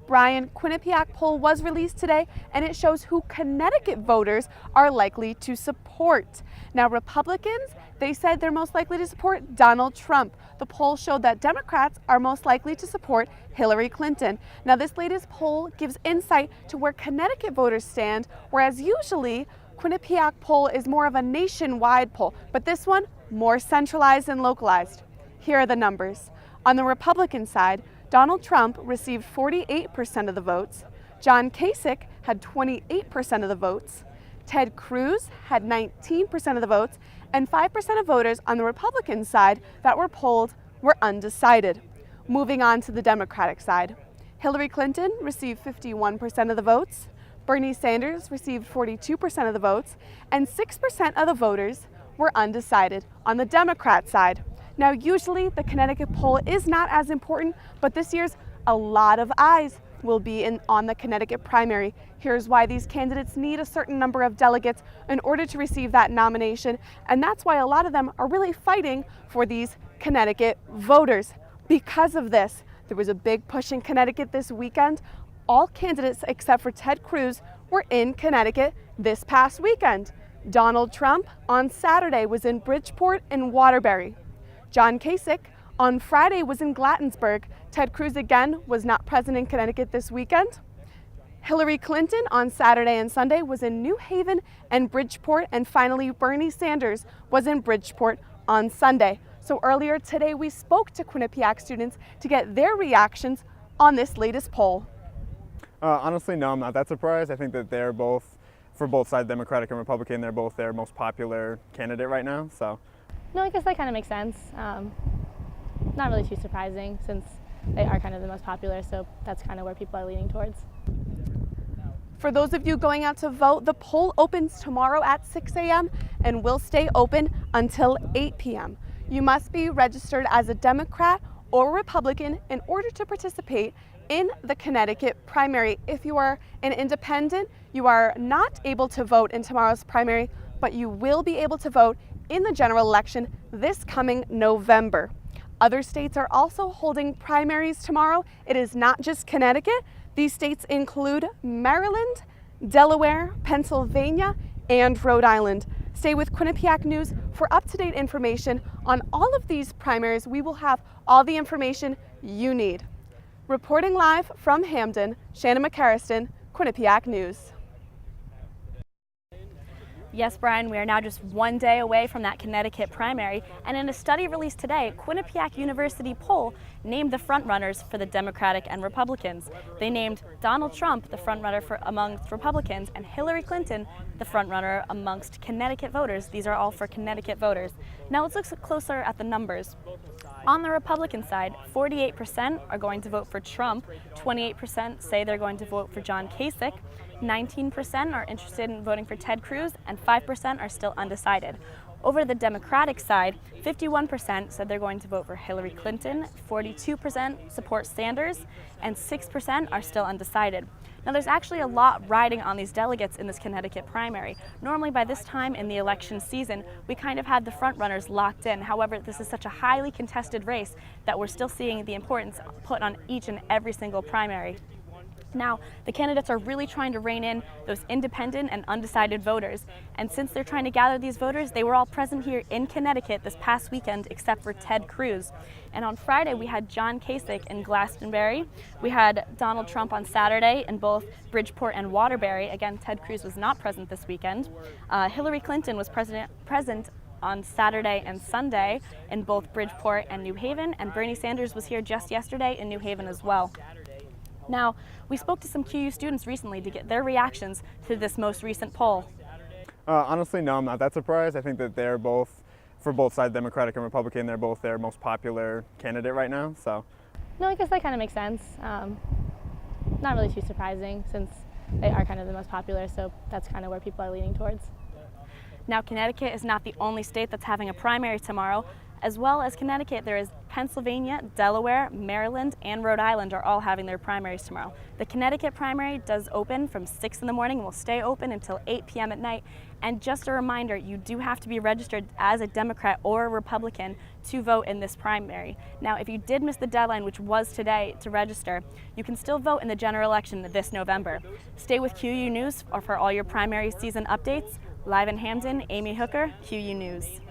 Brian, Quinnipiac poll was released today, and it shows who Connecticut voters are likely to support. Now, Republicans, they said they're most likely to support Donald Trump. The poll showed that Democrats are most likely to support Hillary Clinton. Now, this latest poll gives insight to where Connecticut voters stand, whereas usually Quinnipiac poll is more of a nationwide poll, but this one more centralized and localized. Here are the numbers. On the Republican side, Donald Trump received 48% of the votes, John Kasich had 28% of the votes, Ted Cruz had 19% of the votes, and 5% of voters on the Republican side that were polled were undecided. Moving on to the Democratic side, Hillary Clinton received 51% of the votes, Bernie Sanders received 42% of the votes, and 6% of the voters were undecided on the Democrat side. Now, usually the Connecticut poll is not as important, but this year's a lot of eyes will be on the Connecticut primary. Here's why these candidates need a certain number of delegates in order to receive that nomination, and that's why a lot of them are really fighting for these Connecticut voters. Because of this, there was a big push in Connecticut this weekend. All candidates except for Ted Cruz were in Connecticut this past weekend. Donald Trump on Saturday was in Bridgeport and Waterbury. John Kasich on Friday was in Glattsburg. Ted Cruz again was not present in Connecticut this weekend. Hillary Clinton on Saturday and Sunday was in New Haven and Bridgeport, and finally Bernie Sanders was in Bridgeport on Sunday. So earlier today we spoke to Quinnipiac students to get their reactions on this latest poll. Honestly, no, I'm not that surprised. I think that they're both, for both sides, Democratic and Republican, they're both their most popular candidate right now. So. No, I guess that kind of makes sense. Not really too surprising since they are kind of the most popular, so that's kind of where people are leaning towards. For those of you going out to vote, the poll opens tomorrow at 6 a.m. and will stay open until 8 p.m. You must be registered as a Democrat or Republican in order to participate in the Connecticut primary. If you are an independent, you are not able to vote in tomorrow's primary, but you will be able to vote in the general election this coming November. Other states are also holding primaries tomorrow. It is not just Connecticut. These states include Maryland, Delaware, Pennsylvania, and Rhode Island. Stay with Quinnipiac News for up-to-date information on all of these primaries. We will have all the information you need. Reporting live from Hamden, Shannon McCarriston, Quinnipiac News. Yes, Brian, we are now just one day away from that Connecticut primary, and in a study released today, Quinnipiac University poll named the frontrunners for the Democratic and Republicans. They named Donald Trump the frontrunner amongst Republicans and Hillary Clinton the frontrunner amongst Connecticut voters. These are all for Connecticut voters. Now let's look closer at the numbers. On the Republican side, 48% are going to vote for Trump, 28% say they're going to vote for John Kasich, 19% are interested in voting for Ted Cruz, and 5% are still undecided. Over the Democratic side, 51% said they're going to vote for Hillary Clinton, 42% support Sanders, and 6% are still undecided. Now, there's actually a lot riding on these delegates in this Connecticut primary. Normally, by this time in the election season, we kind of had the front runners locked in. However, this is such a highly contested race that we're still seeing the importance put on each and every single primary. Now, the candidates are really trying to rein in those independent and undecided voters. And since they're trying to gather these voters, they were all present here in Connecticut this past weekend, except for Ted Cruz. And on Friday, we had John Kasich in Glastonbury. We had Donald Trump on Saturday in both Bridgeport and Waterbury. Again, Ted Cruz was not present this weekend. Hillary Clinton was present on Saturday and Sunday in both Bridgeport and New Haven, and Bernie Sanders was here just yesterday in New Haven as well. Now, we spoke to some QU students recently to get their reactions to this most recent poll. Honestly, no, I'm not that surprised. I think that they're both, for both sides, Democratic and Republican, they're both their most popular candidate right now. So. No, I guess that kind of makes sense. Not really too surprising since they are kind of the most popular, so that's kind of where people are leaning towards. Now, Connecticut is not the only state that's having a primary tomorrow. As well as Connecticut, there is Pennsylvania, Delaware, Maryland, and Rhode Island are all having their primaries tomorrow. The Connecticut primary does open from 6 in the morning and will stay open until 8 p.m. at night. And just a reminder, you do have to be registered as a Democrat or a Republican to vote in this primary. Now, if you did miss the deadline, which was today, to register, you can still vote in the general election this November. Stay with QU News for all your primary season updates. Live in Hamden, Amy Hooker, QU News.